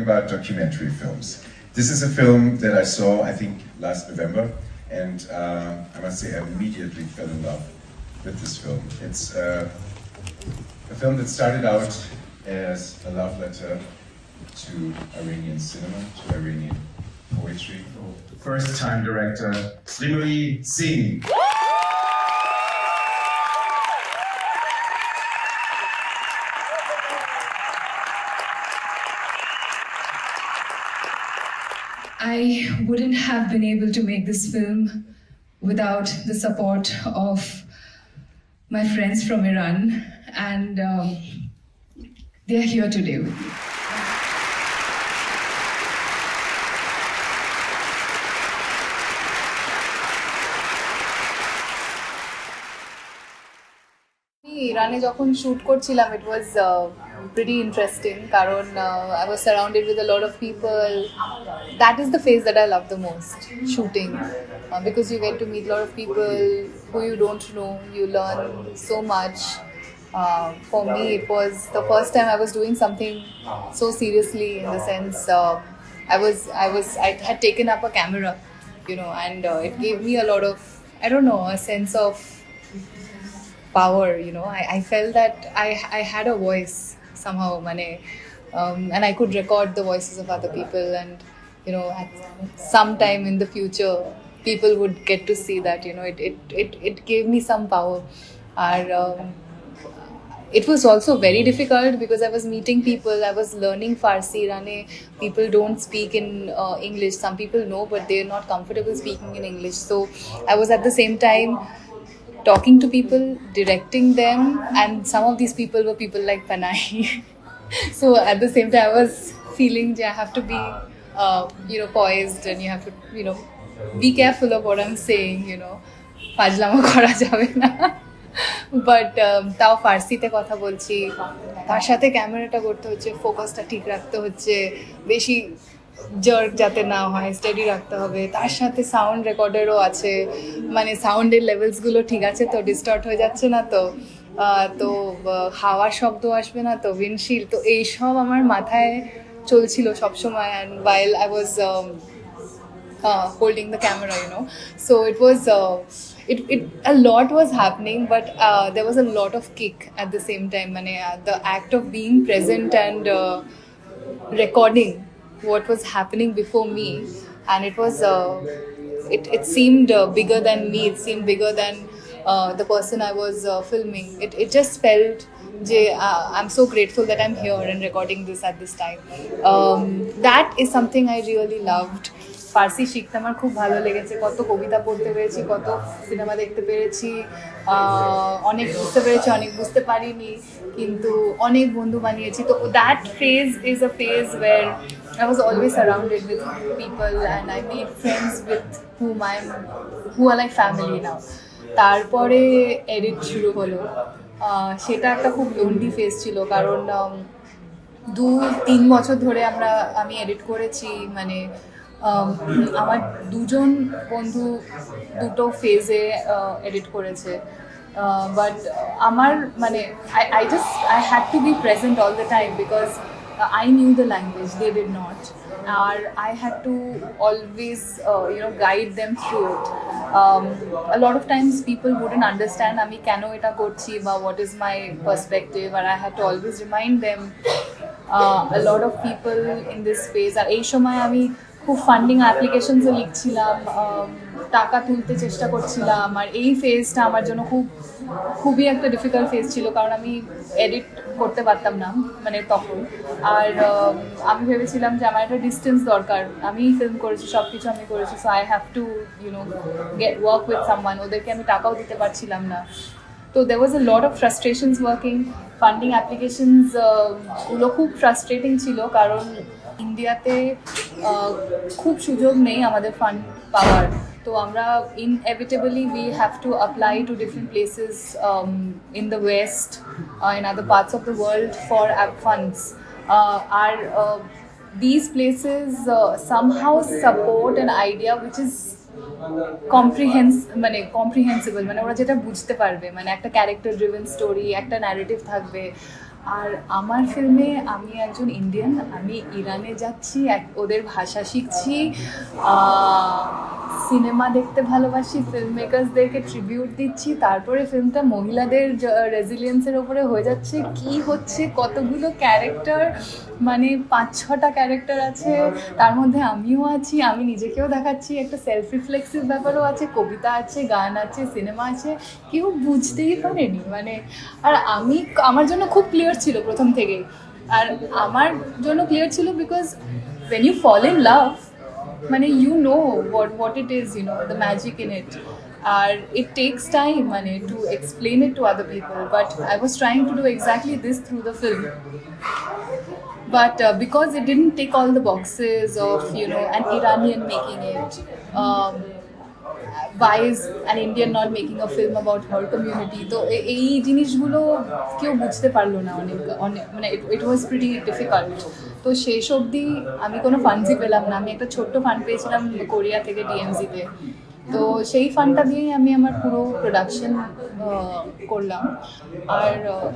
about documentary films. This is a film that I saw, I think, last November, and I must say I immediately fell in love with this film. It's a film that started out as a love letter to Iranian cinema, to Iranian poetry. First-time director Sreemoyee Singh. I wouldn't have been able to make this film without the support of my friends from Iran, and they're here today with me. ইরানে যখন shoot করছিলাম, it was pretty interesting কারণ I was surrounded with a lot of people. That is the phase that I love the most, shooting, because you get to meet a lot of people who you don't know. You learn so much. For me, it was the first time I was doing something so seriously, in the sense I had taken up a camera, and it gave me a lot of, I don't know, a sense of power. I felt that I had a voice somehow, and I could record the voices of other people, and at some time in the future people would get to see that. It gave me some power. It was also very difficult because I was meeting people, I was learning Farsi. Irani people don't speak in English. Some people know, but they're not comfortable speaking in English. So I was at the same time talking to people, directing them, and some of these people were people like Panay. So at the same time I was feeling I have to be poised, and you have to be careful of what I'm saying, pajlamo kora jabe na. But তাও ফার্সিতে কথা বলছি, তার সাথে ক্যামেরাটা করতে হচ্ছে, ফোকাসটা ঠিক রাখতে হচ্ছে, বেশি জার্ক যাতে না হয়, স্টেডি রাখতে হবে, তার সাথে সাউন্ড রেকর্ডারও আছে, সাউন্ডের লেভেলসগুলো ঠিক আছে তো, ডিস্টর্ট হয়ে যাচ্ছে না তো, তো হাওয়ার শব্দ আসবে না তো, উইন্ডশিল্ড, তো এইসব আমার মাথায় চলছিল সবসময়, and while I was holding the camera, so it was a lot was happening, but there was a lot of kick at the same time. The act of being present and recording what was happening before me, and it was it seemed bigger than me. It seemed bigger than the person I was filming. It just felt I'm so grateful that I'm here and recording this at this time. That is something I really loved. ফার্সি শিখতে আমার খুব ভালো লেগেছে, কত কবিতা পড়তে পেরেছি, কত cinema দেখতে পেরেছি, অনেক বুঝতে পেরেছি, অনেক বুঝতে পারিনি, কিন্তু অনেক বন্ধু বানিয়েছি। তো that phase is a phase where I was always surrounded with people, and I made friends with who are like family now. তারপরে এডিট শুরু হলো, সেটা একটা খুব লোনলি ফেজ ছিল, কারণ 2-3 বছর ধরে আমি এডিট করেছি। আমার দুজন বন্ধু দুটো ফেজে এডিট করেছে, বাট আমার I had to be present all the time because I knew the language, they did not, or I had to always guide them through it. A lot of times people wouldn't understand আমি কেন এটা করছি বা what is my perspective, and I had to always remind them. A lot of people in this phase, আর এই সময় আমি খুব funding অ্যাপ্লিকেশনসও লিখছিলাম, টাকা তুলতে চেষ্টা করছিলাম, আর এই ফেজটা আমার জন্য খুবই একটা ডিফিকাল্ট ফেজ ছিল, কারণ আমি এডিট করতে পারতাম না তখন। আর আমি ভেবেছিলাম যে আমার একটা ডিস্টেন্স দরকার, আমি ফিল্ম করেছি, সব কিছু আমি করেছি, so I have to work with someone. ওদেরকে আমি টাকাও দিতে পারছিলাম না, তো there was a lot of frustrations working. Funding applications গুলো খুব ফ্রাস্ট্রেটিং ছিল, কারণ ইন্ডিয়াতে খুব সুযোগ নেই আমাদের ফান্ড পাওয়ার। তো আমরা inevitably we have to apply to different places in the West, in other parts of the world for funds. These places somehow support an idea which is comprehensible, ওরা যেটা বুঝতে পারবে, একটা ক্যারেক্টার ড্রিভেন স্টোরি, একটা narrative থাকবে। আর আমার ফিল্মে আমি একজন ইন্ডিয়ান, আমি ইরানে যাচ্ছি, ওদের ভাষা শিখছি, সিনেমা দেখতে ভালোবাসি, ফিল্ম মেকার্সদেরকে ট্রিবিউট দিচ্ছি, তারপরে ফিল্মটা মহিলাদের রেজিলিয়েন্সের ওপরে হয়ে যাচ্ছে। কি হচ্ছে, কতগুলো ক্যারেক্টার, মানে 5-6টা ক্যারেক্টার আছে, তার মধ্যে আমিও আছি, আমি নিজেকেও দেখাচ্ছি, একটা সেলফ রিফ্লেক্সিভ ব্যাপারও আছে, কবিতা আছে, গান আছে, সিনেমা আছে, কেউ বুঝতেই পারেনি মানে। আর আমার জন্য খুব ক্লিয়ার ছিল প্রথম থেকেই, আর আমার জন্য ক্লিয়ার ছিল because when you fall in love, মানে you know what it is, you know, the magic in it. আর it takes time মানে to explain it to other people, but I was trying to do exactly this through the film. But because it didn't tick all the boxes of, you know, an Iranian making it, why is an Indian not making a film about her community? তো এই জিনিসগুলো কেউ বুঝতে পারলো না, অনেক মানে it was pretty difficult. তো শেষ অবধি আমি কোনো ফান্ডসই পেলাম না, আমি একটা ছোট্ট ফান্ড পেয়েছিলাম কোরিয়া থেকে, ডিএমজিতে। তো সেই ফান্ডটা দিয়েই আমি আমার পুরো প্রোডাকশন করলাম। আর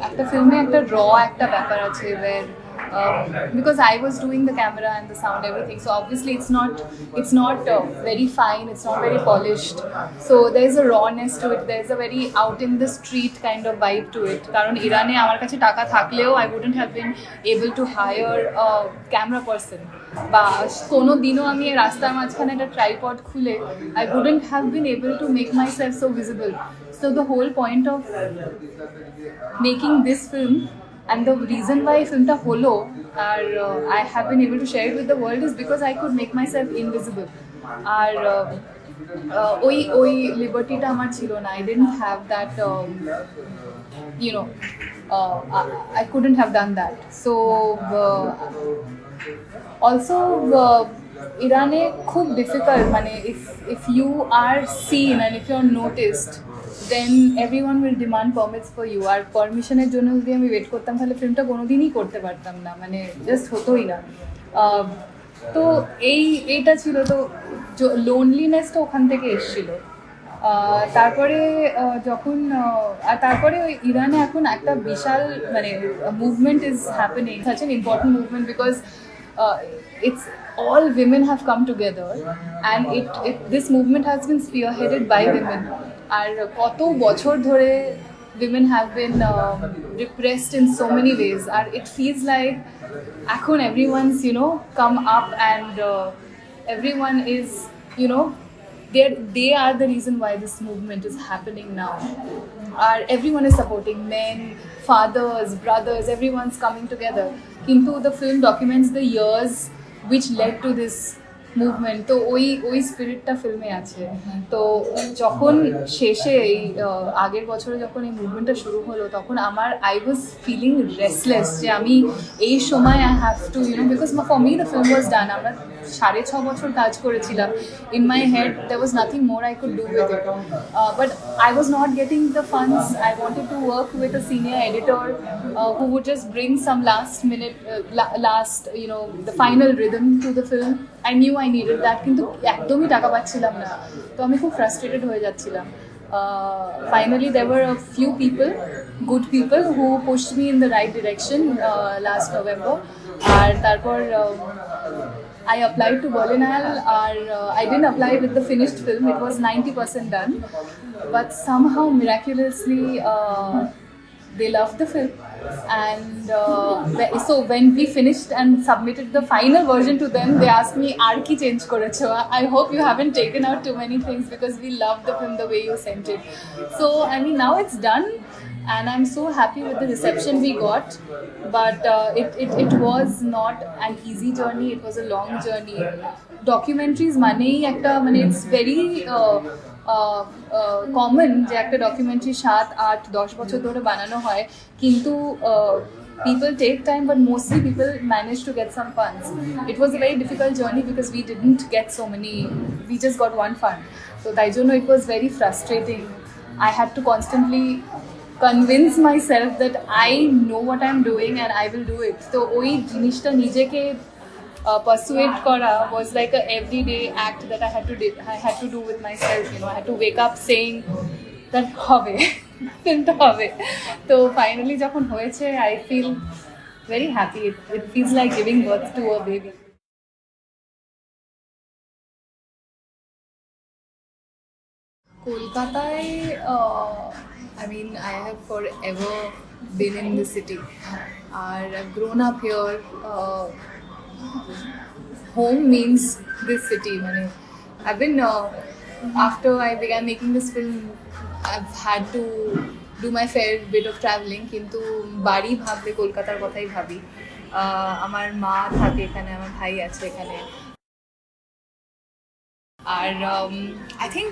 একটা ফিল্মে একটা একটা ব্যাপার আছে where because I was doing the camera and the sound, everything, so obviously it's not very fine, it's not very polished, so there's a rawness to it, there's a very out in the street kind of vibe to it. কারণ ইরানে আমার কাছে টাকা থাকলেও I wouldn't have been able to hire a camera person, বা কোনো দিনও আমি রাস্তার মাঝখানে একটা ট্রাইপড খুলে I wouldn't have been able to make myself so visible. So the whole point of making this film and the reason why filmta holo R I have been able to share it with the world is because I could make myself invisible. আর ওই লিবার্টিটা আমার ছিল না, I didn't have that, you know, I couldn't have done that. So also Irane খুব difficult, মানে if you are seen and if you're noticed, then everyone will demand permits for you. আর পারমিশনের জন্য যদি আমি wait করতাম তাহলে ফিল্মটা কোনোদিনই করতে পারতাম না, মানে জাস্ট হতোই না। তো এইটা ছিল, তো লোনলিনেসটা ওখান থেকে এসেছিল। তারপরে যখন তারপরে ওই ইরানে এখন একটা বিশাল মানে movement is happening, such an important movement, because it's all women have come together and this movement has been spearheaded by women. আর কত বছর ধরে women have been repressed in so many ways, and it feels like এখন everyone's, you know, come up and everyone is, you know, they are the reason why this movement is happening now. Everyone is supporting, men, fathers, brothers, everyone's coming together. Kintu the film documents the years which led to this movement, তো ওই স্পিরিটটা ফিল্মে আছে। তো যখন শেষে এই আগের বছরে যখন এই মুভমেন্টটা শুরু হলো, তখন আই ওয়াজ ফিলিং রেসলেস যে আমি এই সময় I have to, you know, because for me the film was done. আমরা 6.5 বছর কাজ করেছিলাম। In my head there was nothing more I could do with it, but I was not getting the funds. I wanted to work with a senior editor who would just bring some last minute you know, the final rhythm to the film. I knew I needed that, কিন্তু একদমই টাকা পাচ্ছিলাম না, তো আমি খুব frustrated হয়ে যাচ্ছিলাম। Finally there were a few good people who pushed me in the right direction last November. আর তারপর I applied to Berlinale, or I didn't apply with the finished film, it was 90% done, but somehow miraculously they loved the film, and so when we finished and submitted the final version to them, they asked me, "Ar ki change korecho? I hope you haven't taken out too many things because we loved the film the way you sent it." So I mean, now it's done, and I'm so happy with the reception we got. But it was not an easy journey. It was a long journey. Documentaries manei ekta, mane it's very common যে একটা documentary 7-8-10 বছর ধরে বানানো হয়, কিন্তু people take time, but mostly people manage to get some funds. It was a very difficult journey because we didn't get so many, we just got one fund. So তাই জন্য it was very frustrating. I had to constantly convince myself that I know what I'm doing and I will do it. So ওই জিনিসটা নিজেকে persuade kora was like a everyday act that I had to do with myself. You know, I had to wake up saying that হবে, ফিল্মটা হবে। তো finally যখন হয়েছে, I feel very happy. It feels like giving birth to a baby. কলকাতায়, I mean, I have forever been in the city. I've grown up here. Home means this city. I've been, after I began making this film, I've had to do my fair bit of traveling. কিন্তু বাড়ি ভাবলে কলকাতার কথাই ভাবি। আমার মা থাকে এখানে, আমার ভাই আছে এখানে। আর I think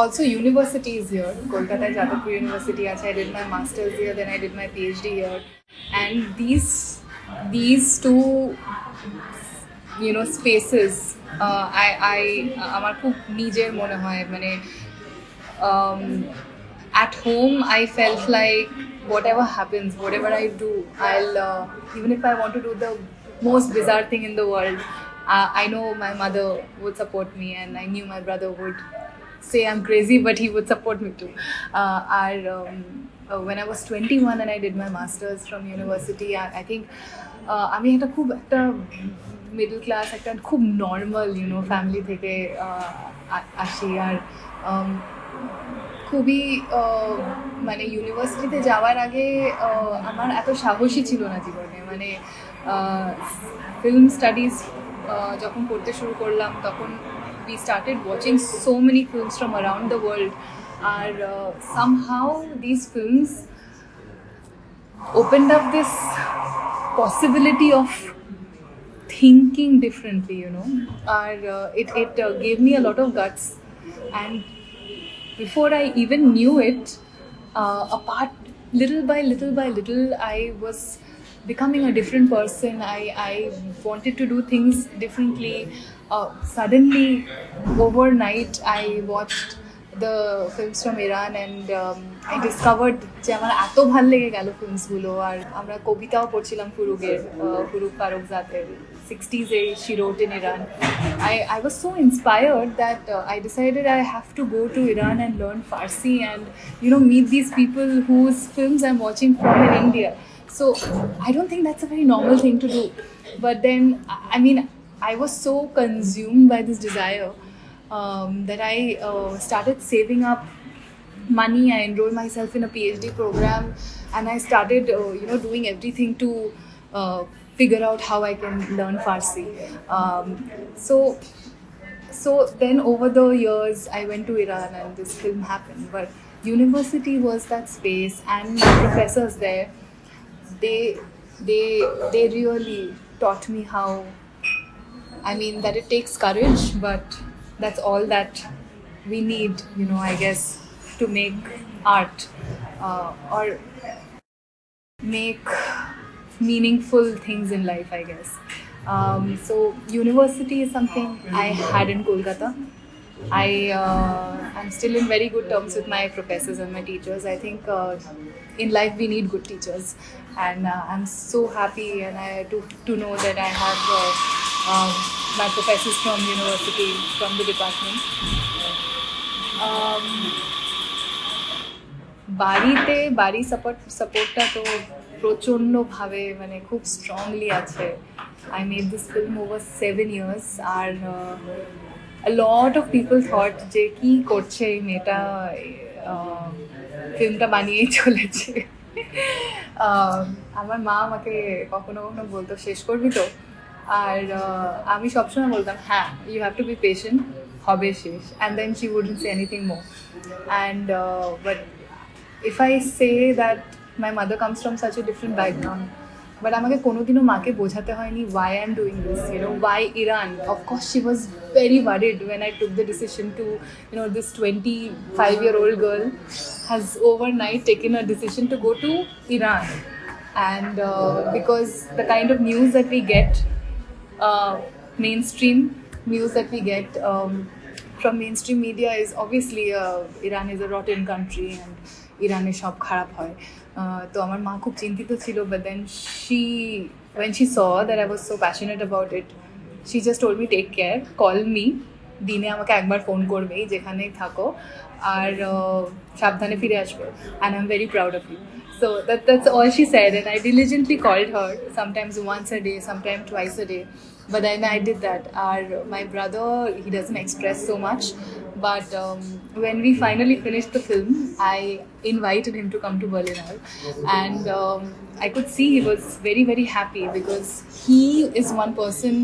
also university is here. Kolkata Jadavpur University ache. I did my masters here, then I did my PhD here, and these two, spaces, I আমার খুব নিজের মনে হয়। At home I felt like whatever happens, whatever I do, I'll even if I want to do the most bizarre thing in the world, I know my mother would support me, and I knew my brother would say I'm crazy, but he would support me too. When I was 21 and I did my masters from university, I think আমি একটা middle class, একটা খুব normal family থেকে আসি। আর খুবই ইউনিভার্সিটিতে যাওয়ার আগে আমার এত সাহসী ছিল না জীবনে। ফিল্ম স্টাডিজ যখন করতে শুরু করলাম, তখন we started watching so many films from around the world, and somehow these films opened up this possibility of thinking differently, and it gave me a lot of guts. And before I even knew it, apart little by little, I was becoming a different person. I wanted to do things differently. Suddenly, overnight, I watched the films from Iran, and I discovered যে আমার এত ভালো লেগে গেল ফিল্মসগুলো। আর আমরা কবিতাও পড়ছিলাম Faruk ফারুকজাদের 60s she wrote in Iran. I was so inspired that I decided I have to go to Iran and learn Farsi and meet these people whose films I'm watching from in India. So I don't think that's a very normal thing to do. But then, I was so consumed by this desire that I started saving up money. I enrolled myself in a PhD program, and I started doing everything to figure out how I can learn Farsi. So then over the years I went to Iran and this film happened. But university was that space, and my professors there, they really taught me how, that it takes courage, but that's all that we need, I guess, to make art or make meaningful things in life, I guess. So university is something I had in Kolkata. I'm still in very good terms with my professors and my teachers. I think in life we need good teachers, and I'm so happy and to know that I have my professors from university, from the department. বাড়ি সাপোর্টটা তো প্রচণ্ডভাবে খুব strongly আছে। I made this film over 7 years, and a lot of people thought যে কি করছে এই মেয়েটা, ফিল্মটা বানিয়েই চলেছে। আমার মা আমাকে কখনো কখনো বলতো শেষ করবি তো, আর আমি সবসময় বলতাম হ্যাঁ, you have to be patient, হবে শেষ, and then she wouldn't say anything more. And but if I say that my mother comes from such a different background, but আমাকে কোনোদিনও মাকে বোঝাতে হয়নি why I'm doing this, why Iran. Of course she was very worried when I took the decision to, this 25-year-old girl has overnight taken a decision to go to Iran. And because the kind of news that we get, mainstream news that we get from mainstream media is obviously Iran is a rotten country and ইরানে সব খারাপ হয়। তো আমার মা খুব চিন্তিত ছিল, but then when she saw that I was so passionate about it, she just told me take care, call me দিনে আমাকে একবার ফোন করবেই যেখানেই থাকো আর সাবধানে ফিরে আসবে and I'm very proud of you. So that's all she said, and I diligently called her sometimes once a day, sometimes twice a day. But then I did that. My brother, he doesn't express so much, but when we finally finished the film, I invited him to come to Berlinale, and I could see he was very, very happy because he is one person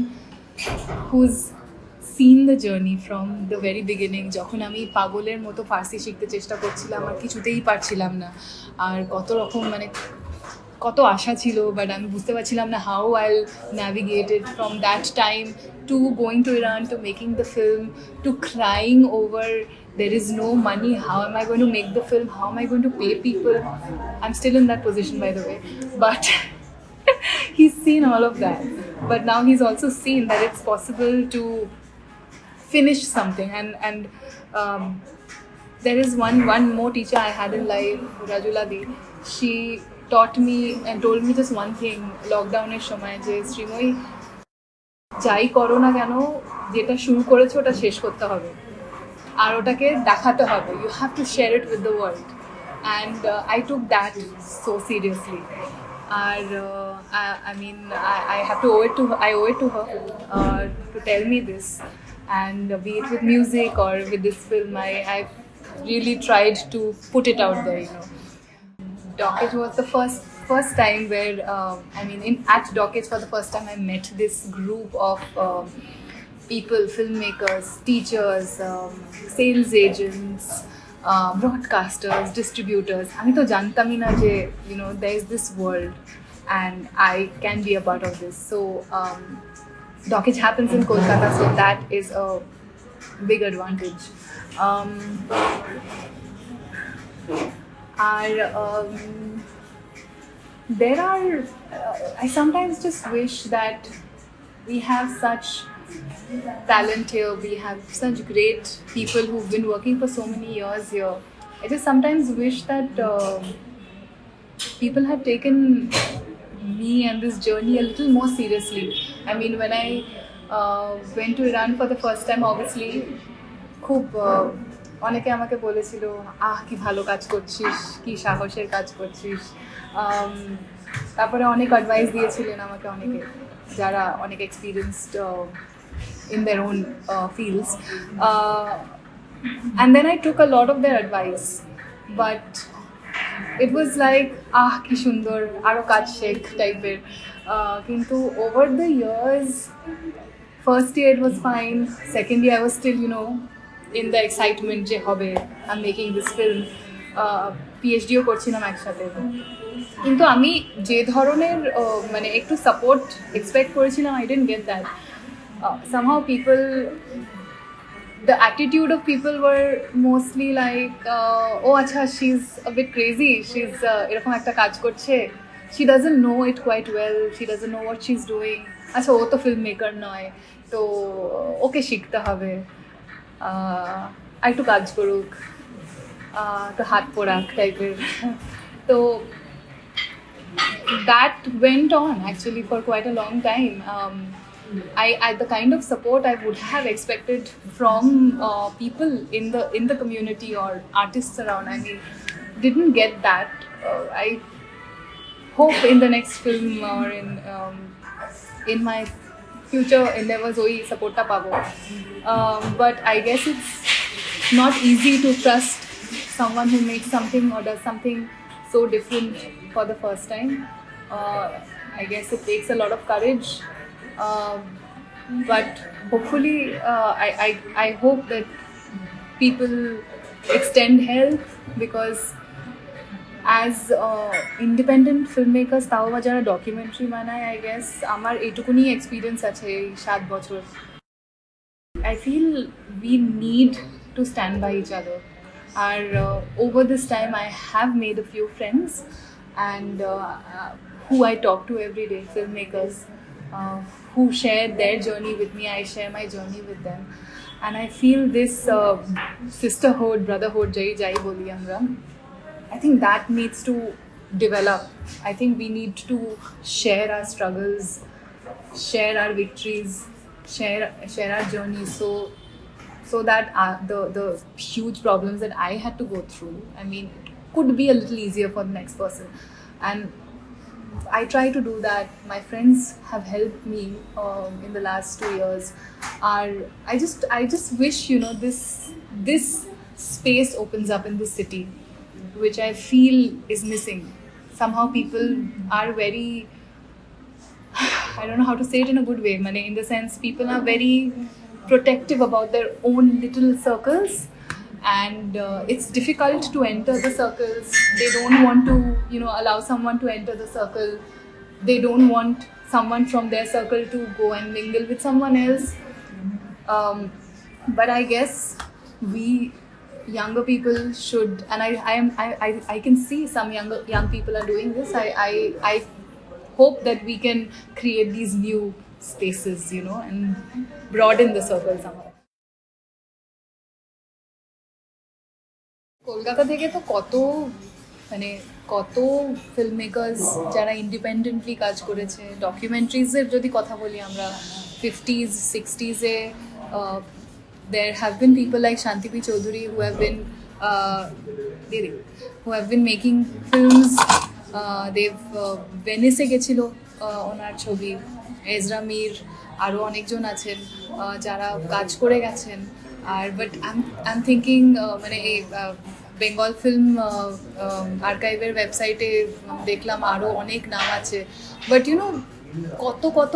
who's seen the journey from the very beginning. যখন আমি পাগলের মতো ফার্সি শিখতে চেষ্টা করছিলাম আর কিছুতেই পারছিলাম না, আর কত রকম মানে কত আশা ছিল, বাট আমি বুঝতে পারছিলাম না how I'll navigate it from that time to going to Iran to making the film to crying over there is no money, how am I going to make the film, how am I going to pay people. I'm still in that position, by the way, but he's seen all of that, but now he's also seen that it's possible to finish something, and there is one more teacher I had in life, Rajula Di. She taught me and told me just one thing lockdown er shomoy je Sreemoyee যাই করো না কেন যেটা শুরু করেছো ওটা শেষ করতে হবে আর ওটাকে দেখাতে হবে, you have to share it with the world, and I took that so seriously. I mean I have to owe it to her to tell me this, and be it with music or with this film, I've really tried to put it out there, you know. Dockage was the first time where at Dockage for the first time I met this group of people, filmmakers, teachers, sales agents, broadcasters, distributors. আমি তো জানতামই না যে you know there is this world and I can be a part of this. So Dockage happens in Kolkata, so that is a big advantage. There are I sometimes just wish that we have such talent here, we have such great people who've been working for so many years here. I just sometimes wish that people had taken me and this journey a little more seriously. I mean, when I went to Iran for the first time, obviously খুব অনেকে আমাকে বলেছিল কি ভালো কাজ করছিস, কি সাহসের কাজ করছিস, তারপরে অনেক অ্যাডভাইস দিয়েছিলেন আমাকে অনেকে যারা অনেক experienced in their own fields, and then I took a lot of their advice, but it was like ki sundor aro kaj shekh type er kintu over the years, first year it was fine, second year I was still, you know, in the excitement je hobe I'm making this film, PhD ও করছিলাম একসাথে, কিন্তু আমি যে ধরনের মানে একটু support expect করেছিলাম I didn't get that. Somehow the attitude of people were mostly like, oh acha, she's a bit crazy, she's এরকম একটা কাজ করছে, she doesn't know it quite well, she doesn't know what she's doing, আচ্ছা ও তো film maker নয় তো ওকে শিখতে হবে, আর একটু কাজ করুক, তো হাত পোড়াক টাইপের। তো that went on actually for quite a long time. I the kind of support I would have expected from people in the community or artists around, I mean, didn't get that. I hope in the next film or in my future endeavors oi support ta pabo, but I guess it's not easy to trust someone who makes something or does something so different for the first time. I guess it takes a lot of courage. But hopefully I hope that people extend help, because as independent filmmakers tao বা যারা documentary বানায়, I guess আমার এইটুকুনি experience আছে এই 7 বছর, I feel we need to stand by each other. Over this time I have made a few friends and who I talk to every day, filmmakers who share their journey with me, I share my journey with them, and I feel this sisterhood, brotherhood, jai boli amra, I think that needs to develop. I think we need to share our struggles, share our victories, share our journeys, so so that the huge problems that I had to go through, I mean, could be a little easier for the next person. And I try to do that. My friends have helped me in the last 2 years. I just wish, you know, this space opens up in this city, which I feel is missing. Somehow people are very, I don't know how to say it in a good way, Mane, in the sense people are very protective about their own little circles, and it's difficult to enter the circles. They don't want to, you know, allow someone to enter the circle. They don't want someone from their circle to go and mingle with someone else. But I guess we younger people should, and I can see some young people are doing this. I hope that we can create these new spaces, you know, and broaden the circle somehow. Kolkata থেকে তো কত ফিল্মমেকার্স যারা independently কাজ করেছে, ডকুমেন্টারিজের যদি কথা বলি আমরা 50s 60s there have been people like Shanti P. Chaudhary who have been making films. They've Venice গেছিল ওনার ছবি, এজরা মির আরও অনেকজন আছেন যারা কাজ করে গেছেন। আর বাট আই এম থিঙ্কিং মানে এই বেঙ্গল ফিল্ম আর্কাইভের ওয়েবসাইটে দেখলাম আরও অনেক নাম আছে, বাট ইউ নো কত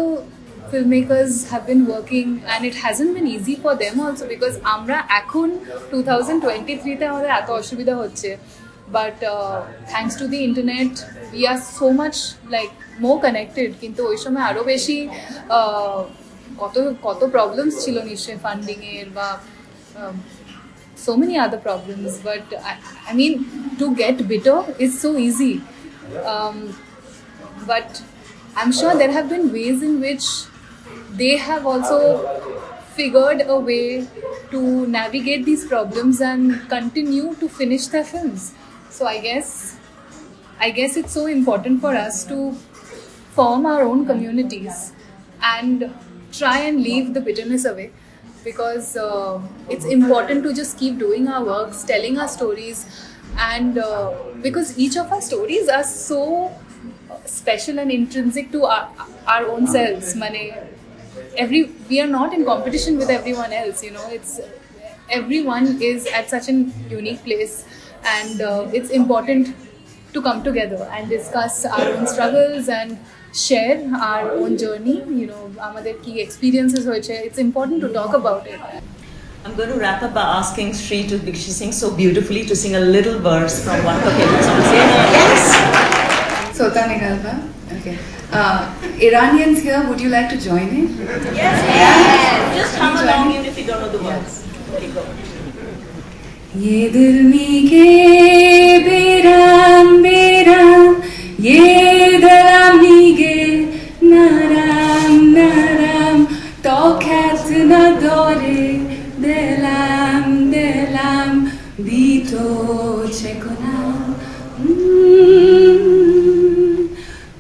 filmmakers have been working, and it hasn't been easy for them also, because আমরা এখন 2023-তে আমাদের এত অসুবিধা হচ্ছে, but thanks to the internet we are so much like more connected. কিন্তু ওই সময় আরও বেশি কত প্রবলেমস ছিল নিশ্চয়ই ফান্ডিং এর বা so many other problems, but I mean to get bitter is so easy, but I'm sure there have been ways in which they have also figured a way to navigate these problems and continue to finish their films. So I guess it's so important for us to form our own communities and try and leave the bitterness away, because it's important to just keep doing our works, telling our stories, and because each of our stories are so special and intrinsic to our own selves. We are not in competition with everyone else, you know. It's everyone is at such a unique place, and it's important to come together and discuss our own struggles and share our own journey, you know, amader ki experiences hoyeche. It's important to talk about it. I'm going to wrap up by asking Sri to, because she sings so beautifully, to sing a little verse from one of her favorite songs. Yes. Sota nikalba. Okay. Iranians here, would you like to join in? Yes. Yes. Just hum along even if you don't know the words. Okay, go. Ye dil mige beram beram, ye dalam mige naram naram, to khat na dore delam bito chekonam.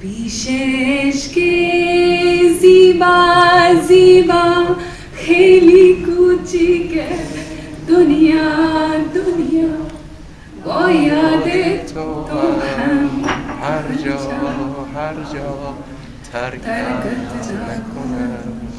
বিশেষ কে জিবা খেলি কুচি কে দুনিয়া গোয়া দে তো হাম هر جا ترکت نکنم